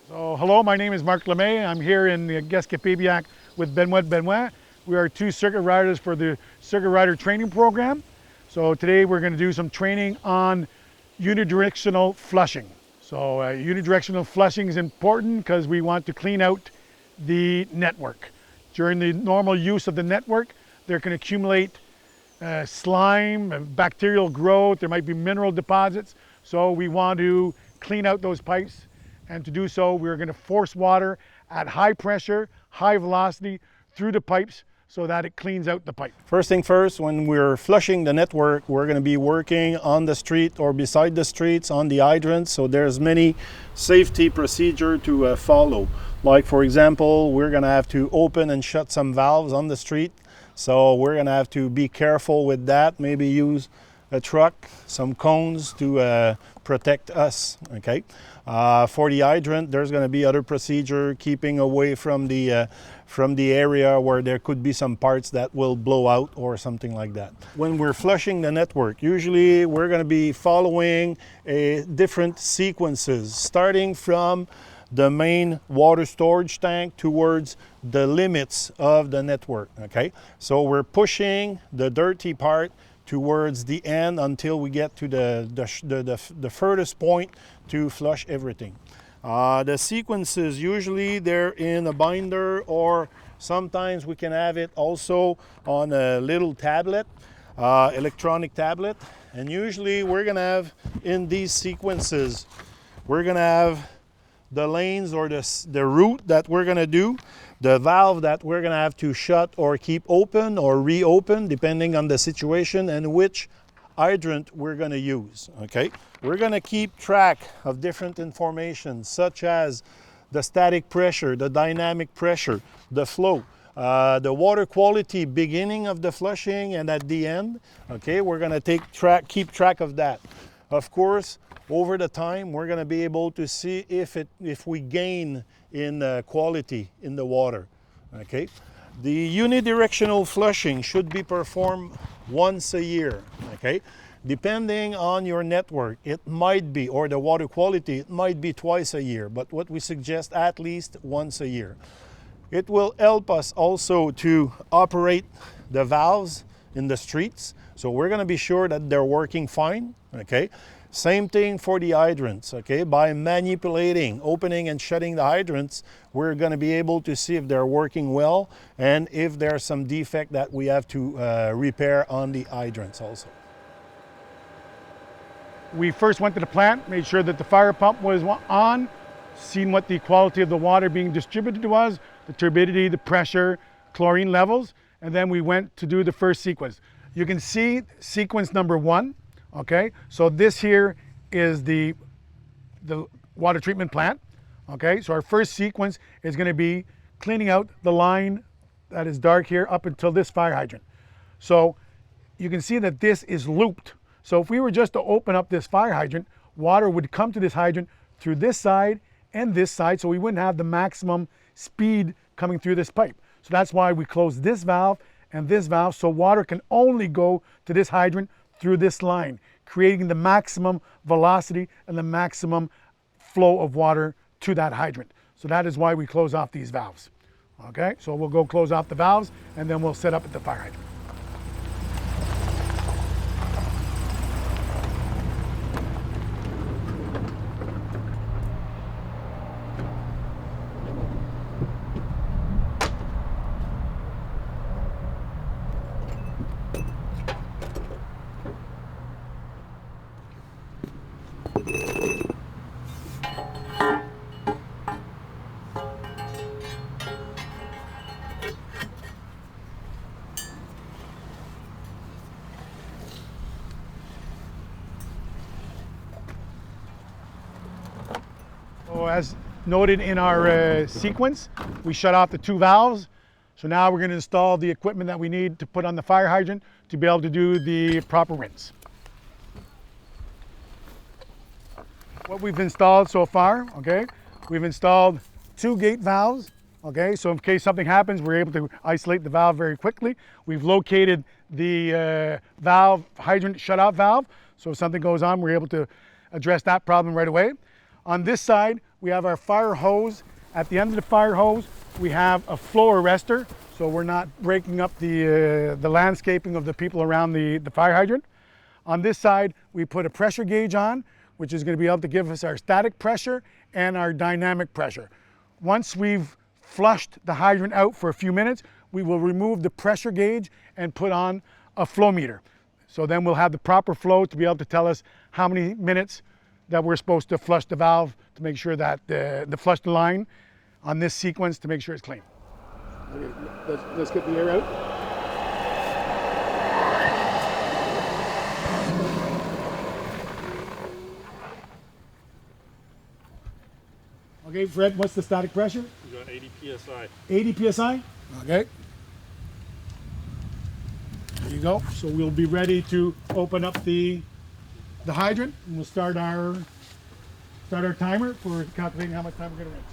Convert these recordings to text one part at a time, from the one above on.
So hello, my name is Mark Lemay. I'm here in Gasquet-Pébiac with Benoit. We are two circuit riders for the circuit rider training program. So today we're going to do some training on unidirectional flushing. So unidirectional flushing is important because we want to clean out the network. During the normal use of the network, there can accumulate slime, bacterial growth, there might be mineral deposits. So we want to clean out those pipes. And to do so, we're going to force water at high pressure, high velocity through the pipes so that it cleans out the pipe. First thing first, when we're flushing the network, we're going to be working on the street or beside the streets on the hydrants. So there's many safety procedure to follow. Like for example, we're going to have to open and shut some valves on the street. So we're going to have to be careful with that. Maybe use a truck, some cones to protect us. Okay. For the hydrant, there's going to be other procedure, keeping away from the area where there could be some parts that will blow out or something like that. When we're flushing the network, usually we're going to be following different sequences, starting from the main water storage tank towards the limits of the network. Okay, so we're pushing the dirty part towards the end until we get to the furthest point to flush everything. The sequences, usually they're in a binder, or sometimes we can have it also on a little tablet, electronic tablet. And usually we're gonna have in these sequences, we're gonna have the lanes or the route that we're gonna do, the valve that we're gonna have to shut or keep open or reopen depending on the situation, and which hydrant we're gonna use. Okay, we're gonna keep track of different information such as the static pressure, the dynamic pressure, the flow, the water quality beginning of the flushing and at the end. Okay, we're gonna keep track of that. Of course, over the time, we're going to be able to see if we gain in quality in the water. Okay, the unidirectional flushing should be performed once a year. Okay, depending on your network, it might be, or the water quality, it might be twice a year. But what we suggest, at least once a year. It will help us also to operate the valves in the streets. So we're going to be sure that they're working fine. Okay. Same thing for the hydrants, okay? By manipulating, opening and shutting the hydrants, we're going to be able to see if they're working well and if there's some defect that we have to repair on the hydrants also. We first went to the plant, made sure that the fire pump was on, seen what the quality of the water being distributed was, the turbidity, the pressure, chlorine levels, and then we went to do the first sequence. You can see sequence number 1. Okay, so this here is the water treatment plant. Okay, so our first sequence is going to be cleaning out the line that is dark here up until this fire hydrant. So you can see that this is looped. So if we were just to open up this fire hydrant, water would come to this hydrant through this side and this side, so we wouldn't have the maximum speed coming through this pipe. So that's why we close this valve and this valve, so water can only go to this hydrant through this line, creating the maximum velocity and the maximum flow of water to that hydrant. So that is why we close off these valves. Okay, so we'll go close off the valves and then we'll set up at the fire hydrant. So as noted in our sequence, we shut off the 2 valves. So now we're going to install the equipment that we need to put on the fire hydrant to be able to do the proper rinse. What we've installed so far, okay, we've installed 2 gate valves, okay, so in case something happens, we're able to isolate the valve very quickly. We've located the hydrant shut-off valve, so if something goes on, we're able to address that problem right away. On this side, we have our fire hose. At the end of the fire hose, we have a flow arrestor, so we're not breaking up the landscaping of the people around the fire hydrant. On this side, we put a pressure gauge on, which is going to be able to give us our static pressure and our dynamic pressure. Once we've flushed the hydrant out for a few minutes, we will remove the pressure gauge and put on a flow meter. So then we'll have the proper flow to be able to tell us how many minutes that we're supposed to flush the valve to make sure that the flush the line on this sequence to make sure it's clean. Okay, let's get the air out. Okay, Fred, what's the static pressure? We got 80 psi. 80 psi? Okay. There you go. So we'll be ready to open up the hydrant, and we'll start our timer for calculating how much time we're going to rinse.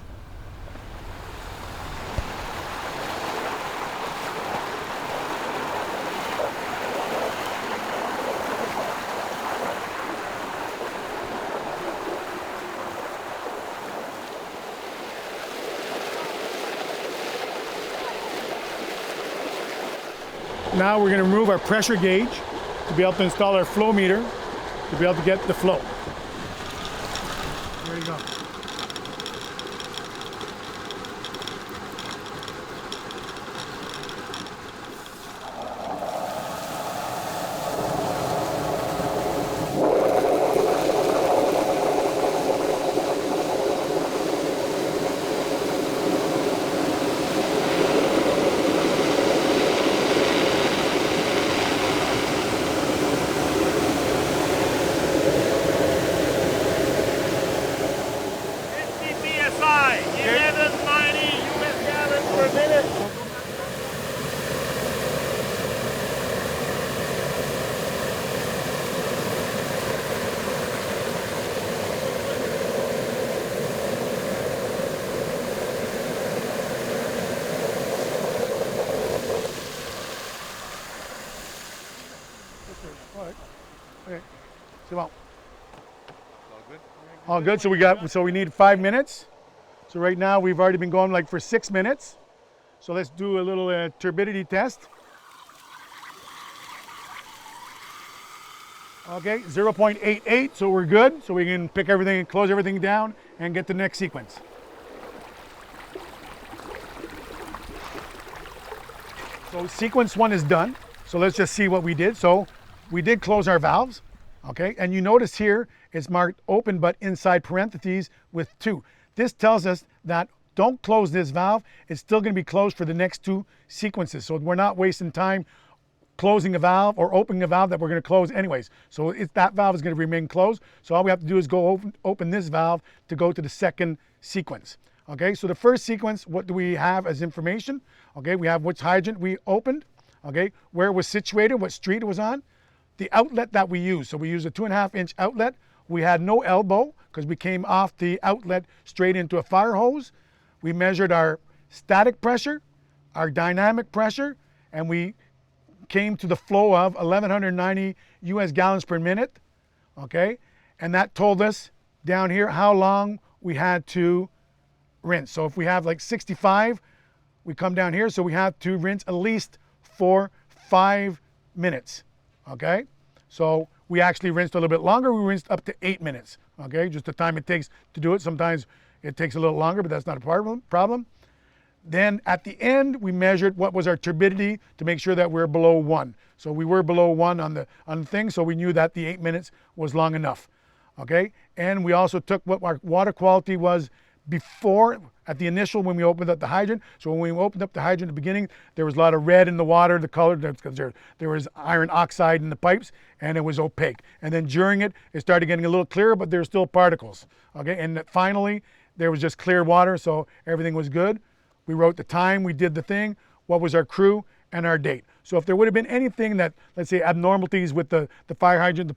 Now we're going to remove our pressure gauge to be able to install our flow meter to be able to get the flow. There you go. Okay. All good. All good. So we need 5 minutes. So right now we've already been going like for 6 minutes. So let's do a little turbidity test. Okay, 0.88. So we're good. So we can pick everything and close everything down and get the next sequence. So sequence 1 is done. So let's just see what we did. So we did close our valves, okay? And you notice here it's marked open but inside parentheses with 2. This tells us that don't close this valve. It's still going to be closed for the next 2 sequences. So we're not wasting time closing a valve or opening a valve that we're going to close anyways. So that valve is going to remain closed. So all we have to do is go open this valve to go to the second sequence. Okay, so the first sequence, what do we have as information? Okay, we have which hydrant we opened, okay, where it was situated, what street it was on, the outlet that we used. So we used a 2.5-inch outlet. We had no elbow because we came off the outlet straight into a fire hose. We measured our static pressure, our dynamic pressure, and we came to the flow of 1,190 US gallons per minute, okay? And that told us down here how long we had to rinse. So if we have like 65, we come down here, so we have to rinse at least for 5 minutes, okay? So we actually rinsed a little bit longer. We rinsed up to 8 minutes, okay? Just the time it takes to do it. Sometimes it takes a little longer, but that's not a problem. Then at the end, we measured what was our turbidity to make sure that we're below 1. So we were below 1 on the thing, so we knew that the 8 minutes was long enough, okay? And we also took what our water quality was before, at the initial, when we opened up the hydrant. So when we opened up the hydrant at the beginning, there was a lot of red in the water, the color, because there was iron oxide in the pipes, and it was opaque. And then during it, it started getting a little clearer, but there were still particles, okay? And finally, there was just clear water, so everything was good. We wrote the time, we did the thing, what was our crew, and our date. So if there would have been anything that, let's say, abnormalities with the fire hydrant,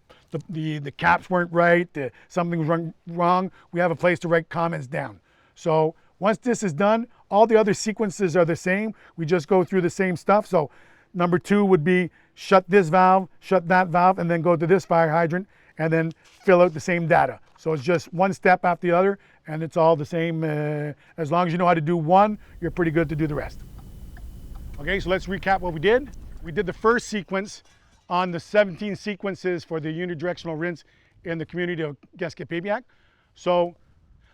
the caps weren't right, something was wrong, we have a place to write comments down. So once this is done, all the other sequences are the same. We just go through the same stuff. So number 2 would be shut this valve, shut that valve, and then go to this fire hydrant and then fill out the same data. So it's just one step after the other, and it's all the same. As long as you know how to do one, you're pretty good to do the rest. Okay, so let's recap what we did. We did the first sequence on the 17 sequences for the unidirectional rinse in the community of Gasquet-Pébiac. So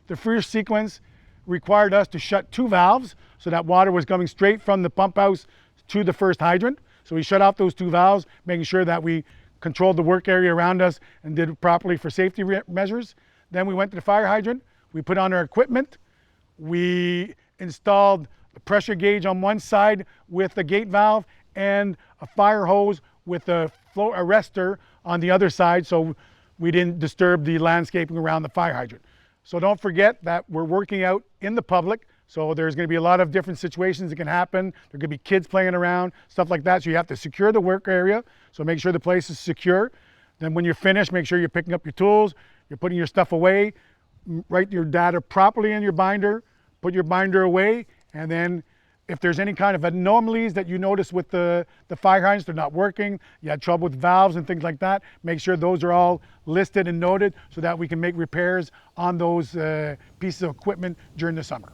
the first sequence required us to shut 2 valves so that water was coming straight from the pump house to the first hydrant. So we shut off those 2 valves, making sure that we controlled the work area around us and did it properly for safety measures. Then we went to the fire hydrant, we put on our equipment, we installed the pressure gauge on one side with the gate valve and a fire hose with a flow arrestor on the other side, so we didn't disturb the landscaping around the fire hydrant. So don't forget that we're working out in the public, so there's going to be a lot of different situations that can happen. There could be kids playing around, stuff like that, so you have to secure the work area, so make sure the place is secure. Then when you're finished, make sure you're picking up your tools, you're putting your stuff away, write your data properly in your binder, put your binder away, and then if there's any kind of anomalies that you notice with the fire hydrants, they're not working, you had trouble with valves and things like that, make sure those are all listed and noted so that we can make repairs on those pieces of equipment during the summer.